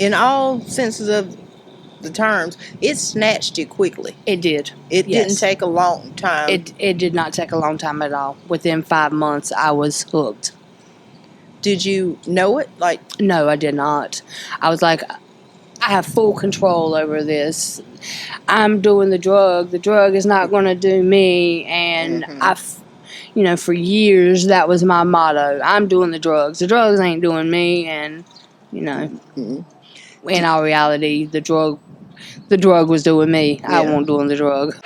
in all senses of the terms, it snatched you quickly. It did. It didn't take a long time. It did not take a long time at all. Within 5 months, I was hooked. Did you know it? No, I did not. I was like, I have full control over this. I'm doing the drug. The drug is not going to do me. And for years, that was my motto. I'm doing the drugs. The drugs ain't doing me. And, in all reality, the drug was doing me. Yeah. I wasn't doing the drug.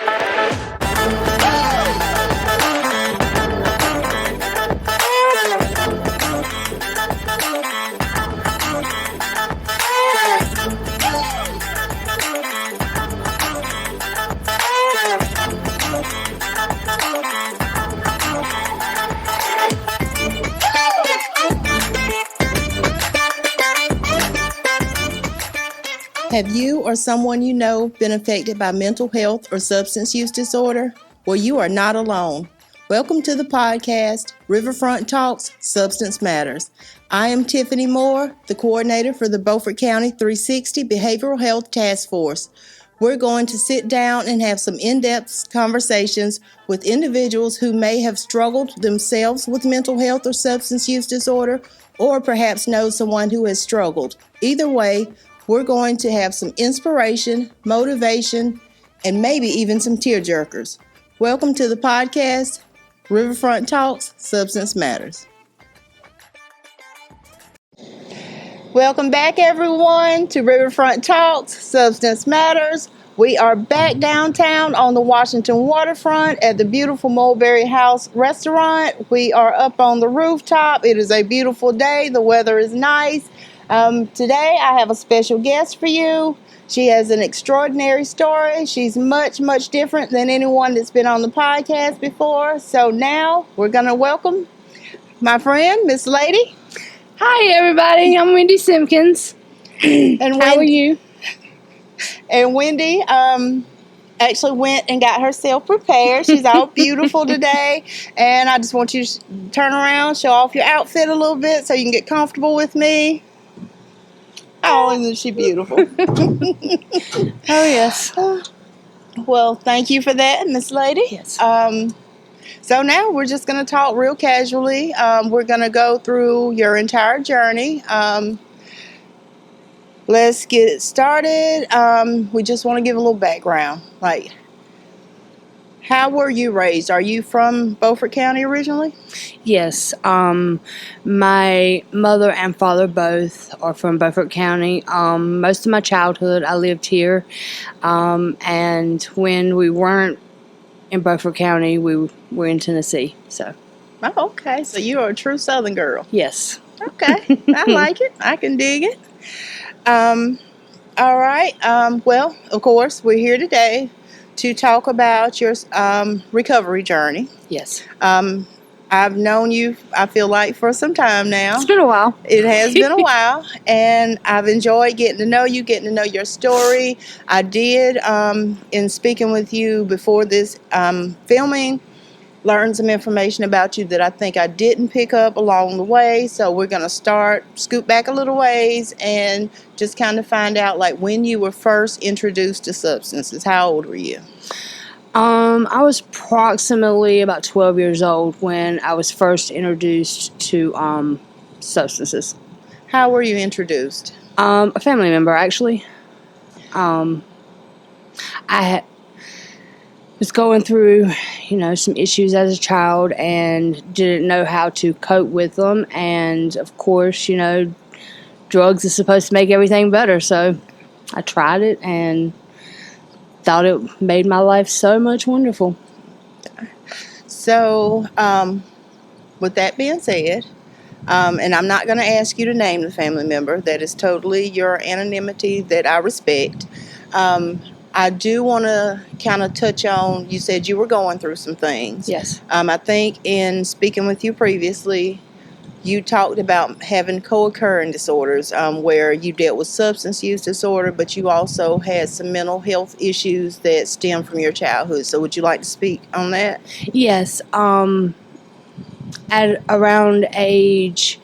Have you or someone you know been affected by mental health or substance use disorder? Well, you are not alone. Welcome to the podcast, Riverfront Talks, Substance Matters. I am Tiffany Moore, the coordinator for the Beaufort County 360 Behavioral Health Task Force. We're going to sit down and have some in-depth conversations with individuals who may have struggled themselves with mental health or substance use disorder, or perhaps know someone who has struggled. Either way, we're going to have some inspiration, motivation, and maybe even some tearjerkers. Welcome to the podcast, Riverfront Talks, Substance Matters. Welcome back, everyone, to Riverfront Talks, Substance Matters. We are back downtown on the Washington waterfront at the beautiful Mulberry House restaurant. We are up on the rooftop. It is a beautiful day. The weather is nice. Today I have a special guest for you. She has an extraordinary story. She's much, much different than anyone that's been on the podcast before. So now we're going to welcome my friend, Miss Lady. Hi, everybody. I'm Wendi Simpkins. And how are you? And Wendi actually went and got herself prepared. She's all beautiful today. And I just want you to turn around, show off your outfit a little bit so you can get comfortable with me. Oh, isn't she beautiful? Oh, yes. Well, thank you for that, Miss Lady. Yes. So now we're just going to talk real casually. We're going to go through your entire journey. Let's get it started. We just want to give a little background. How were you raised? Are you from Beaufort County originally? Yes. My mother and father both are from Beaufort County. Most of my childhood I lived here. And when we weren't in Beaufort County, we were in Tennessee. So. Oh, okay. So you are a true Southern girl. Yes. Okay. I like it. I can dig it. All right. Well, of course, we're here today to talk about your recovery journey. Yes. I've known you, I feel like, for some time now. It's been a while. It has been a while, and I've enjoyed getting to know you, getting to know your story. I did, in speaking with you before this filming, learn some information about you that I think I didn't pick up along the way. So we're going to scoot back a little ways and just kind of find out when you were first introduced to substances. How old were you? I was approximately about 12 years old when I was first introduced to substances. How were you introduced? A family member, actually. I was going through, some issues as a child and didn't know how to cope with them. And, of course, drugs is supposed to make everything better. So I tried it and thought it made my life so much wonderful. So, with that being said, and I'm not going to ask you to name the family member. That is totally your anonymity that I respect. I do want to kind of touch on, you said you were going through some things. Yes. I think in speaking with you previously, you talked about having co-occurring disorders where you dealt with substance use disorder, but you also had some mental health issues that stem from your childhood. So would you like to speak on that? Yes. At around age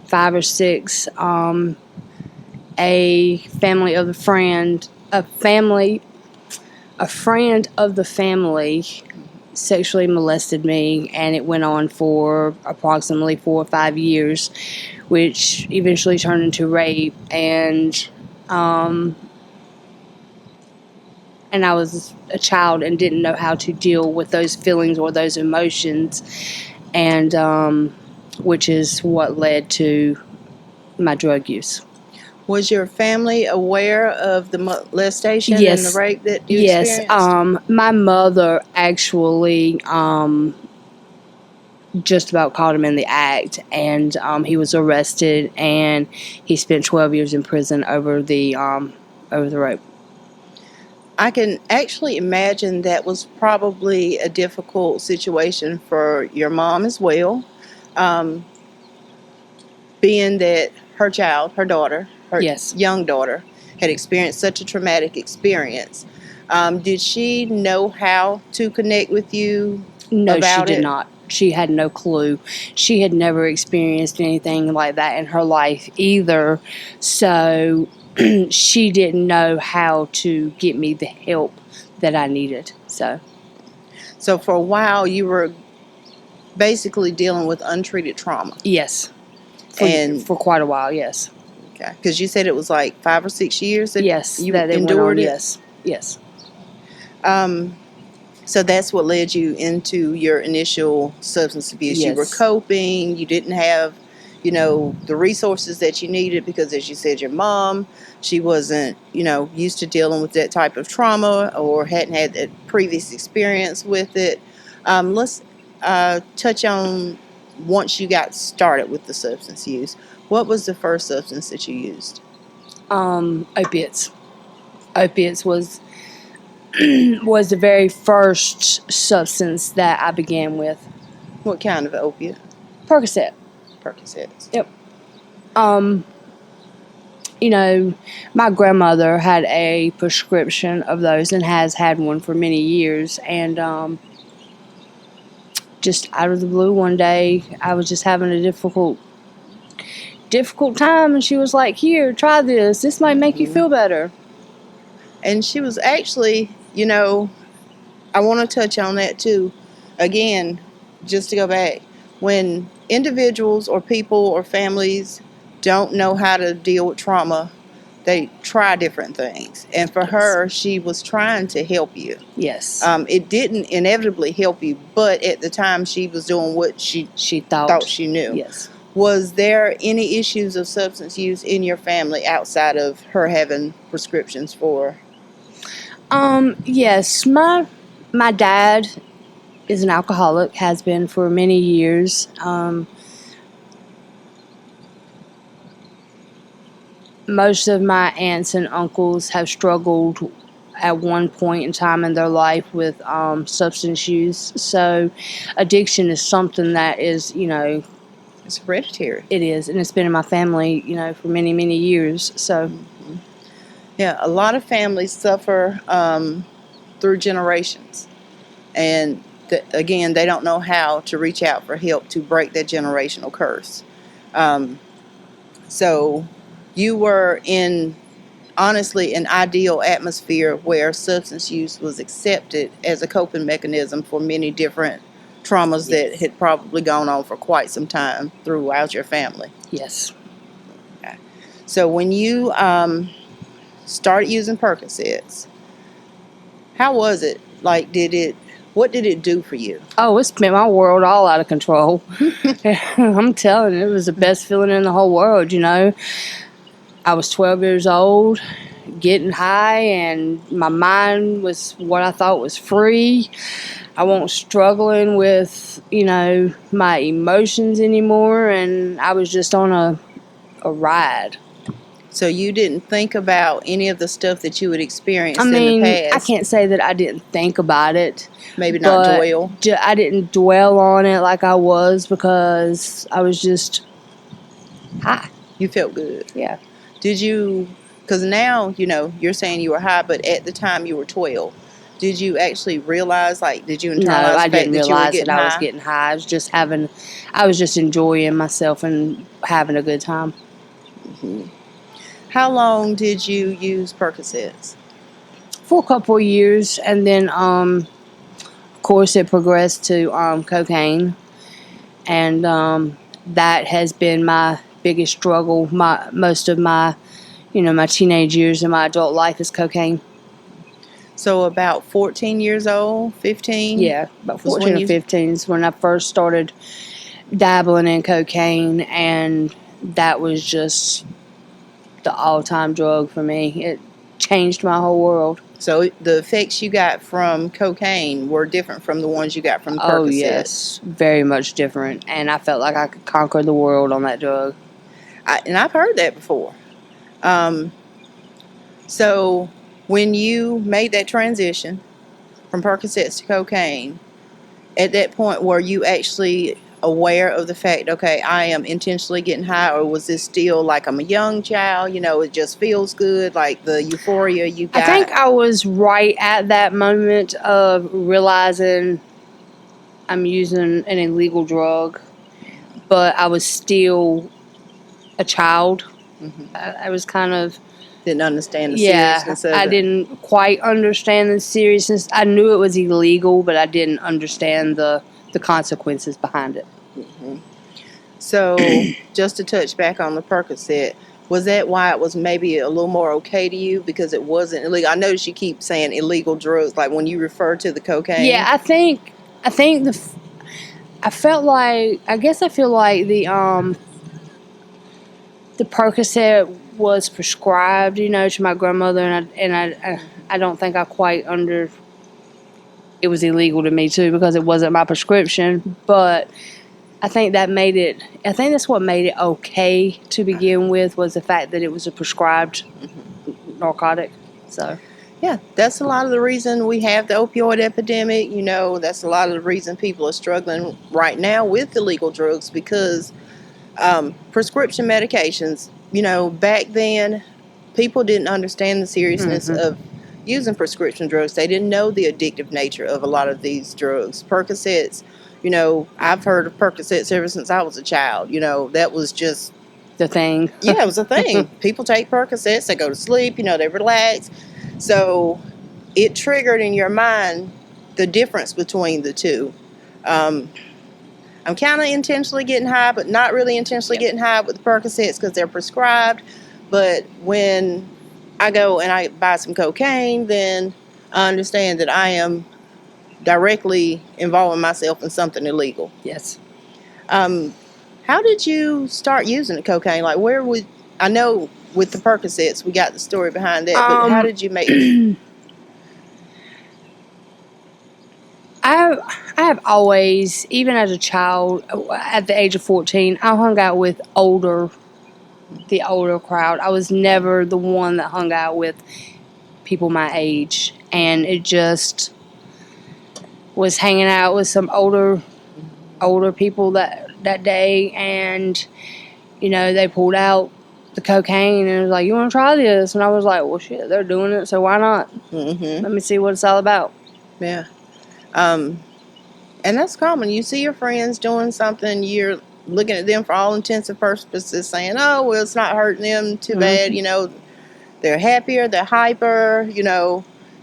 5 or 6. A family of a friend of the family sexually molested me, and it went on for approximately 4 or 5 years, which eventually turned into rape. And I was a child and didn't know how to deal with those feelings or those emotions, and which is what led to my drug use. Was your family aware of the molestation Yes. and the rape that you Yes. experienced? My mother actually just about caught him in the act, and he was arrested, and he spent 12 years in prison over the rape. I can actually imagine that was probably a difficult situation for your mom as well, being that her child, her daughter, her Yes. young daughter, had experienced such a traumatic experience. Did she know how to connect with you No, she about did it? not. She had no clue. She had never experienced anything like that in her life either. So she didn't know how to get me the help that I needed. So for a while, you were basically dealing with untreated trauma. yes, for quite a while. Yes. Okay, because you said it was like 5 or 6 years that Yes, you that it endured went on. it. Yes. So that's what led you into your initial substance abuse. Yes. You were coping. You didn't have, the resources that you needed because, as you said, your mom, she wasn't, used to dealing with that type of trauma or hadn't had that previous experience with it. Let's touch on once you got started with the substance use. What was the first substance that you used? Opiates. Opiates was the very first substance that I began with. What kind of opiate? Percocet. Percocets. Yep. My grandmother had a prescription of those and has had one for many years. And just out of the blue one day, I was just having a difficult time, and she was like, "Here, try this. This might make you feel better." And she was actually, I want to touch on that too. Again, just to go back, when individuals or people or families don't know how to deal with trauma, they try different things. And for her, she was trying to help you. Yes. It didn't inevitably help you, but at the time she was doing what she thought she knew. Yes. Was there any issues of substance use in your family outside of her having prescriptions for? Yes. My dad is an alcoholic, has been for many years. Most of my aunts and uncles have struggled at one point in time in their life with substance use. So addiction is something that is, It's hereditary. it is, and it's been in my family, for many, many years. So Yeah, a lot of families suffer through generations. And again, they don't know how to reach out for help to break that generational curse. So you were in, honestly, an ideal atmosphere where substance use was accepted as a coping mechanism for many different traumas that had probably gone on for quite some time throughout your family. yes. Okay. So when you started using Percocets, how was it? Like, what did it do for you? Oh, it's been my world all out of control. I'm telling you, it was the best feeling in the whole world, I was 12 years old, getting high, and my mind was what I thought was free. I wasn't struggling with, my emotions anymore, and I was just on a ride. So you didn't think about any of the stuff that you had experienced in the I past? can't say that I didn't think about it. Maybe not dwell? I didn't dwell on it like I was because I was just high. You felt good? Yeah. Did you, because now, you're saying you were high, but at the time you were 12. did you actually realize, like, did you internalize No, the I fact didn't that you were realize getting that I was high? getting high. I was just enjoying myself and having a good time. How long did you use Percocets? For a couple of years, and then, of course, it progressed to cocaine, and that has been my biggest struggle. Most of my, my teenage years and my adult life is cocaine. So about 14 years old, 15? Yeah, about 14 or 15 is when I first started dabbling in cocaine, and that was just the all-time drug for me. It changed my whole world. So the effects you got from cocaine were different from the ones you got from the Percocets? Oh, yes, very much different, and I felt like I could conquer the world on that drug. And I've heard that before. So when you made that transition from Percocets to cocaine, at that point, were you actually aware of the fact, okay, I am intentionally getting high, or was this still like I'm a young child, it just feels good, like the euphoria you got? I think I was right at that moment of realizing I'm using an illegal drug, but I was still a child. I was kind of... Didn't understand the seriousness of it. I didn't quite understand the seriousness. I knew it was illegal, but I didn't understand the consequences behind it. So, just to touch back on the Percocet, was that why it was maybe a little more okay to you, because it wasn't illegal? I noticed you keep saying illegal drugs, like when you refer to the cocaine. Yeah, I feel like the Percocet was prescribed, to my grandmother, and I don't think I quite it was illegal to me too, because it wasn't my prescription, but I think that's what made it okay to begin with, was the fact that it was a prescribed narcotic. So yeah, that's a lot of the reason we have the opioid epidemic. That's a lot of the reason people are struggling right now with illegal drugs, because prescription medications, back then, people didn't understand the seriousness of using prescription drugs. They didn't know the addictive nature of a lot of these drugs. Percocets, I've heard of Percocets ever since I was a child. That was just the thing. Yeah, it was a thing. People take Percocets, they go to sleep, they relax. So it triggered in your mind the difference between the two. I'm kind of intentionally getting high, but not really intentionally getting high with the Percocets because they're prescribed. But when I go and I buy some cocaine, then I understand that I am directly involving myself in something illegal. Yes. How did you start using the cocaine? Like, I know with the Percocets, we got the story behind that, but how did you make it? I have always, even as a child, at the age of 14, I hung out with the older crowd. I was never the one that hung out with people my age, and it just was hanging out with some older people that day, and they pulled out the cocaine and was like, "You want to try this?" And I was like, "Well, shit, they're doing it, so why not? Let me see what it's all about." Yeah. And that's common. You see your friends doing something, you're looking at them for all intents and purposes saying, oh, well, it's not hurting them too bad. They're happier, they're hyper,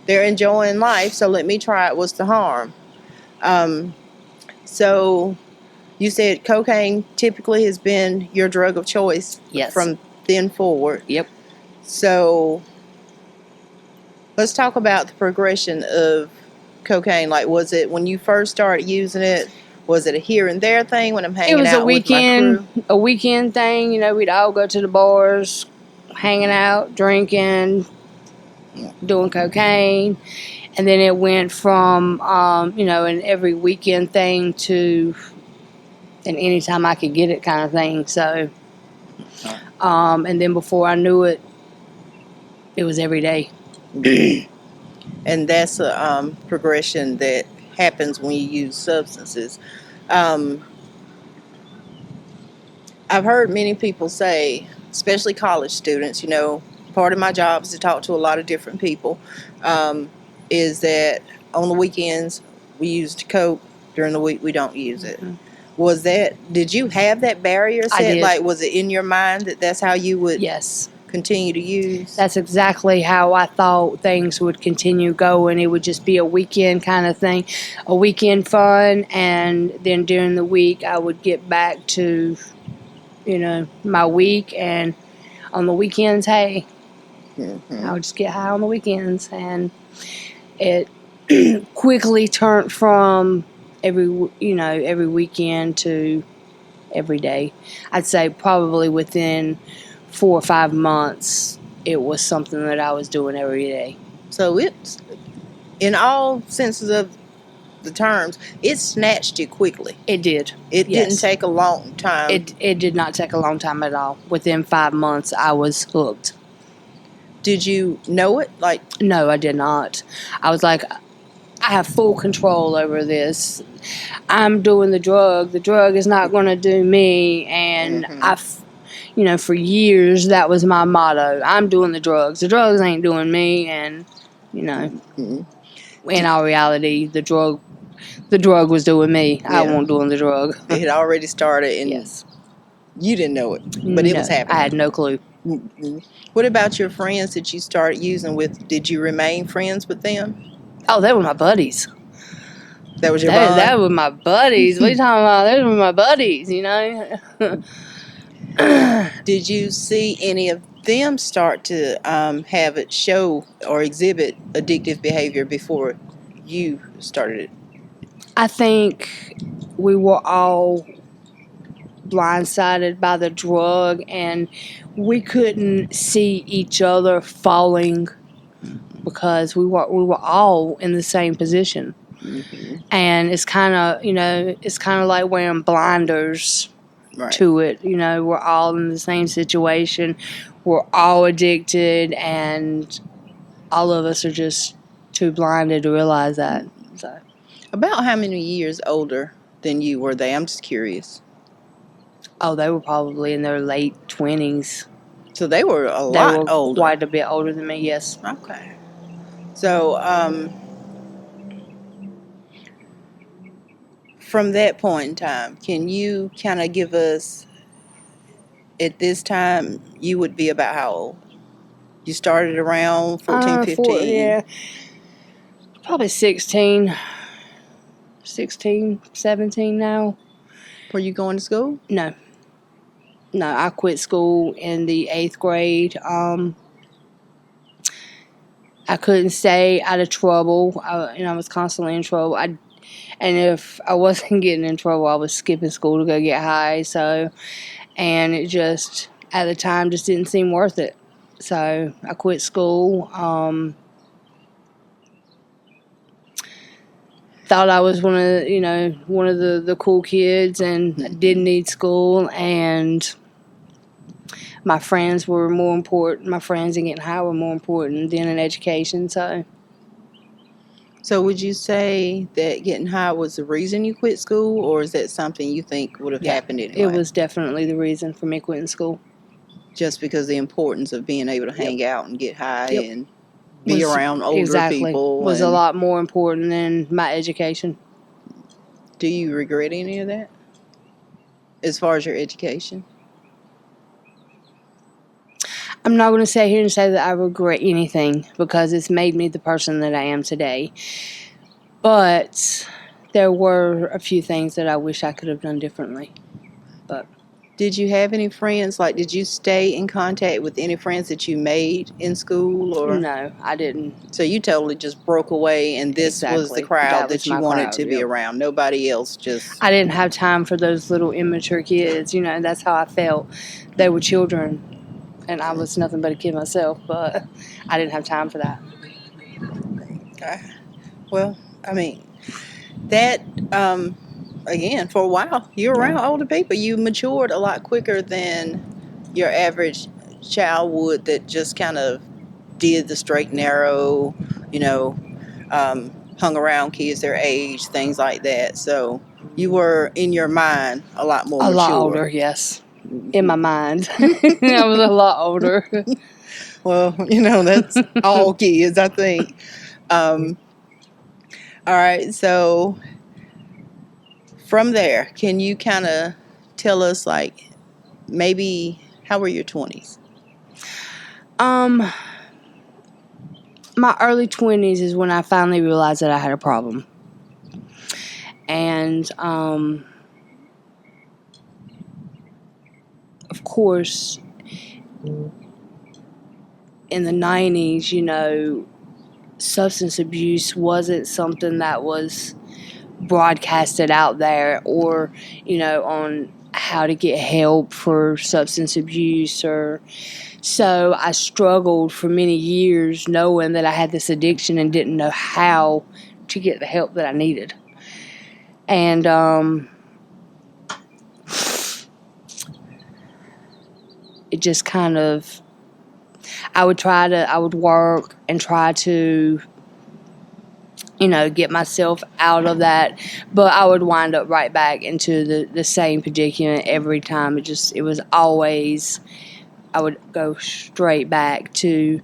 they're enjoying life, so let me try it. What's the harm? So you said cocaine typically has been your drug of choice. Yes. From then forward. Yep. So let's talk about the progression of cocaine. Like, was it when you first started using it, was it a here and there thing when I'm hanging out with my crew? A weekend thing. We'd all go to the bars, hanging out, drinking, doing cocaine. And then it went from, an every weekend thing to an anytime I could get it kind of thing. So, and then before I knew it, it was every day. And that's a progression that happens when you use substances. I've heard many people say, especially college students, part of my job is to talk to a lot of different people. is that on the weekends we used coke. During the week we don't use it. Did you have that barrier set? I did. Like, was it in your mind that that's how you would Yes. continue to use? That's exactly how I thought things would continue going. It would just be a weekend kind of thing, a weekend fun, and then during the week I would get back to, my week, and on the weekends, hey, I would just get high on the weekends, and it quickly turned from every weekend to every day. I'd say probably within 4 or 5 months, it was something that I was doing every day. So it's, in all senses of the terms, it snatched you quickly. It did. It Yes. didn't take a long time. It did not take a long time at all. Within 5 months, I was hooked. Did you know it? Like, no, I did not. I was like, I have full control over this. I'm doing the drug. The drug is not going to do me. And for years, that was my motto. I'm doing the drugs. The drugs ain't doing me. And, in all reality, the drug was doing me. Yeah. I wasn't doing the drug. It had already started, and yes. You didn't know it, but it was happening. I had no clue. What about your friends that you started using with? Did you remain friends with them? Oh, they were my buddies. That was your bond? That were my buddies. What are you talking about? They were my buddies, Did you see any of them start to have it show or exhibit addictive behavior before you started it? I think we were all blindsided by the drug, and we couldn't see each other falling because we were all in the same position. And it's kind of like wearing blinders to it. We're all in the same situation. We're all addicted, and all of us are just too blinded to realize that. So, about how many years older than you were they? I'm just curious. Oh, they were probably in their late 20s. So they were a lot older. Quite a bit older than me, yes. Okay. So, from that point in time, can you kind of give us, at this time, you would be about how old? You started around 14, 15? Yeah. Probably 16, 17 now. Were you going to school? No, I quit school in the 8th grade. I couldn't stay out of trouble. I was constantly in trouble. And if I wasn't getting in trouble, I was skipping school to go get high. And it just, at the time, just didn't seem worth it. So I quit school. Thought I was one of the cool kids, and I didn't need school, and my friends were more important. My friends and getting high were more important than an education. So would you say that getting high was the reason you quit school, or is that something you think would have happened anyway? It was definitely the reason for me quitting school. Just because the importance of being able to hang out and get high and be around older people was a lot more important than my education. Do you regret any of that as far as your education? I'm not going to sit here and say that I regret anything, because it's made me the person that I am today. But there were a few things that I wish I could have done differently. But did you have any friends? Like, did you stay in contact with any friends that you made in school? Or no, I didn't. So you totally just broke away, and this was the crowd that you wanted to be around. Nobody else just... I didn't have time for those little immature kids. That's how I felt. They were children, and I was nothing but a kid myself, but I didn't have time for that. Okay. Well, I mean, that... again, for a while, you're around older people. You matured a lot quicker than your average child would, that just kind of did the straight and narrow, hung around kids their age, things like that. So you were, in your mind, a lot more mature. A lot older, yes. In my mind. I was a lot older. Well, that's all kids, I think. All right, so from there, can you kind of tell us, like, maybe how were your 20s? My early 20s is when I finally realized that I had a problem. And, of course, in the 90s, substance abuse wasn't something that was broadcasted out there, or, on how to get help for substance abuse. Or so I struggled for many years knowing that I had this addiction and didn't know how to get the help that I needed. And it just kind of, I would work and try to, get myself out of that, but I would wind up right back into the same predicament every time. It was always, I would go straight back to,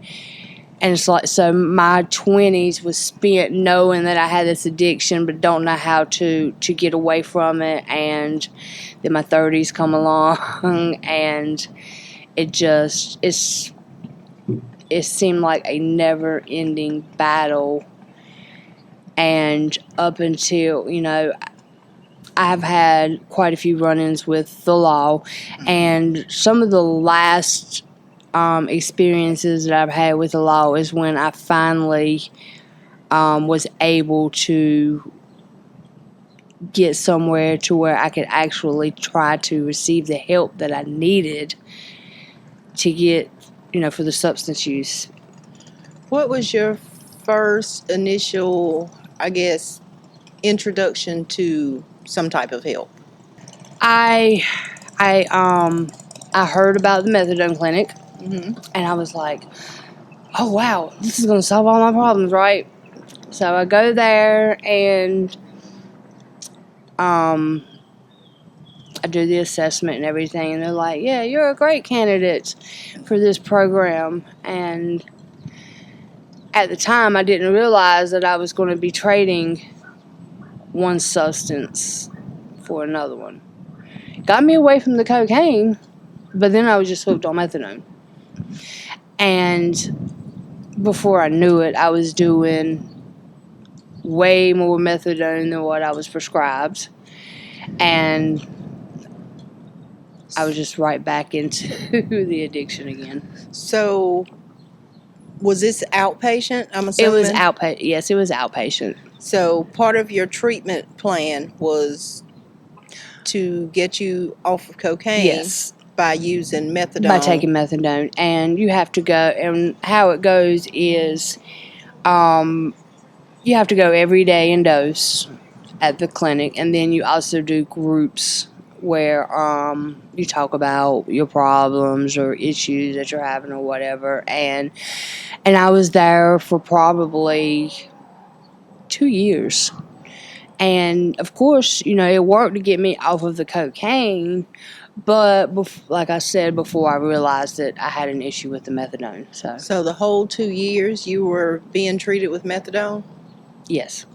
and it's like, so my 20s was spent knowing that I had this addiction, but don't know how to get away from it. And then my 30s come along, and it seemed like a never-ending battle. And up until, I have had quite a few run-ins with the law, and some of the last experiences that I've had with the law is when I finally was able to get somewhere to where I could actually try to receive the help that I needed to get, for the substance use. What was your first initial, I guess, introduction to some type of help? I heard about the methadone clinic, and I was like, oh wow, this is going to solve all my problems, right? So I go there, and I do the assessment and everything, and they're like, yeah, you're a great candidate for this program. And at the time, I didn't realize that I was going to be trading one substance for another one. Got me away from the cocaine, but then I was just hooked on methadone. And before I knew it, I was doing way more methadone than what I was prescribed. And I was just right back into the addiction again. So, was this outpatient, I'm assuming? It was outpatient. Yes, it was outpatient. So, part of your treatment plan was to get you off of cocaine. Yes. By using methadone. By taking methadone. And you have to go, and how it goes is you have to go every day and dose at the clinic, and then you also do groups where you talk about your problems or issues that you're having or whatever. And I was there for probably 2 years. And, of course, it worked to get me off of the cocaine, but like I said before, I realized that I had an issue with the methadone. So the whole 2 years you were being treated with methadone? Yes.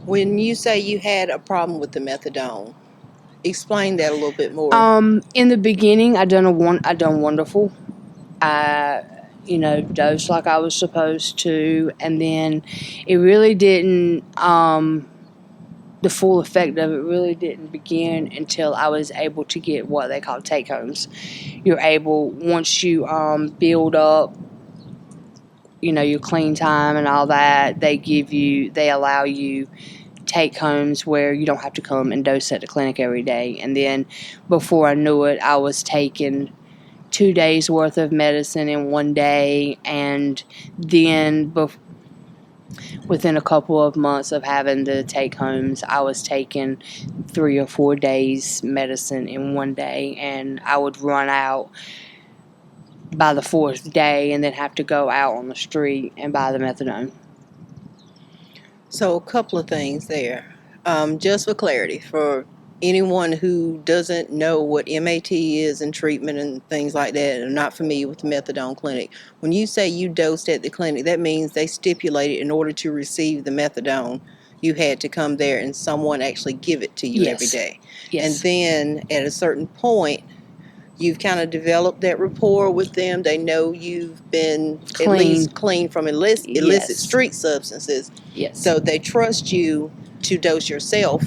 When you say you had a problem with the methadone, explain that a little bit more. In the beginning, I done wonderful. I dosed like I was supposed to, and then it really didn't, the full effect of it really didn't begin until I was able to get what they call take-homes. You're able, once you build up, your clean time and all that, they allow you take-homes where you don't have to come and dose at the clinic every day. And then before I knew it, I was taking 2 days worth of medicine in one day, and then within a couple of months of having the take homes, I was taking 3 or 4 days medicine in one day, and I would run out by the 4th day and then have to go out on the street and buy the methadone. So a couple of things there. Just for clarity, for anyone who doesn't know what MAT is and treatment and things like that and are not familiar with the methadone clinic, when you say you dosed at the clinic, that means they stipulated in order to receive the methadone, you had to come there and someone actually give it to you every day. Yes. And then at a certain point, you've kind of developed that rapport with them. They know you've been at least clean from illicit street substances. Yes. So they trust you to dose yourself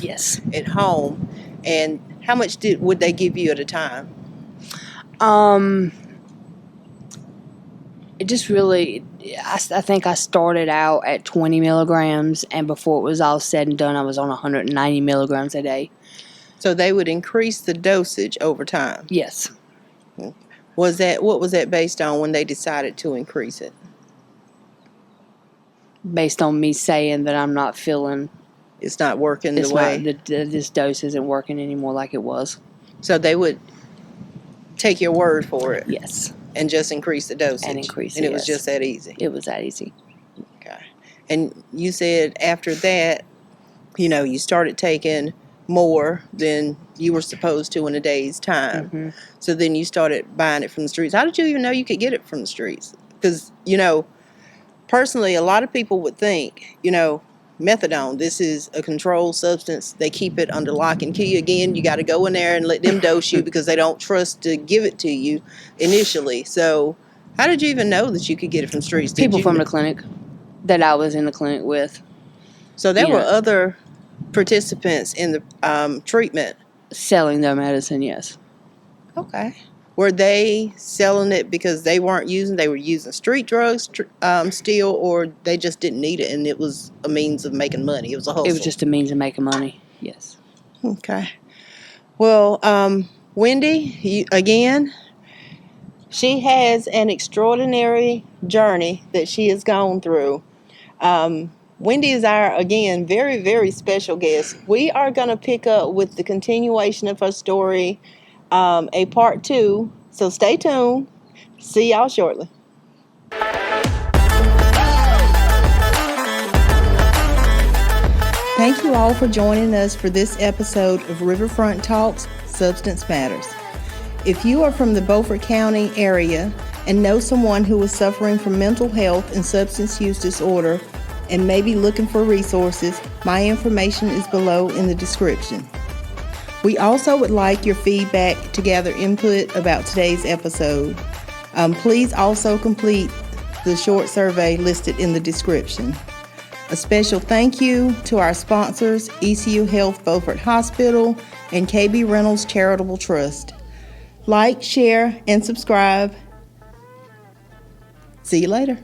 at home. And how much would they give you at a time? It just really, I think I started out at 20 milligrams, and before it was all said and done, I was on 190 milligrams a day. So they would increase the dosage over time? Yes. What was that based on when they decided to increase it? Based on me saying that I'm not feeling... It's not working the way... This dose isn't working anymore like it was. So they would take your word for it? Yes. And just increase the dosage? And increase it, And it was just that easy? It was that easy. Okay. And you said after that, you started taking more than you were supposed to in a day's time. Mm-hmm. So then you started buying it from the streets. How did you even know you could get it from the streets? Because, personally, a lot of people would think, methadone, this is a controlled substance. They keep it under lock and key. Again, you got to go in there and let them dose you because they don't trust to give it to you initially. So how did you even know that you could get it from the streets? People from the clinic that I was in the clinic with. So there were other participants in the treatment selling their medicine. Yes. Okay. Were they selling it because they were using street drugs still, or they just didn't need it and it was a means of making money? It was a hustle. It was just a means of making money. Yes. Okay. Well, Wendi, again, she has an extraordinary journey that she has gone through. Wendi is our, again, very, very special guest. We are going to pick up with the continuation of her story, a part 2. So stay tuned. See y'all shortly. Thank you all for joining us for this episode of Riverfront Talks, Substance Matters. If you are from the Beaufort County area and know someone who is suffering from mental health and substance use disorder and may be looking for resources, my information is below in the description. We also would like your feedback to gather input about today's episode. Please also complete the short survey listed in the description. A special thank you to our sponsors, ECU Health Beaufort Hospital and KB Reynolds Charitable Trust. Like, share, and subscribe. See you later.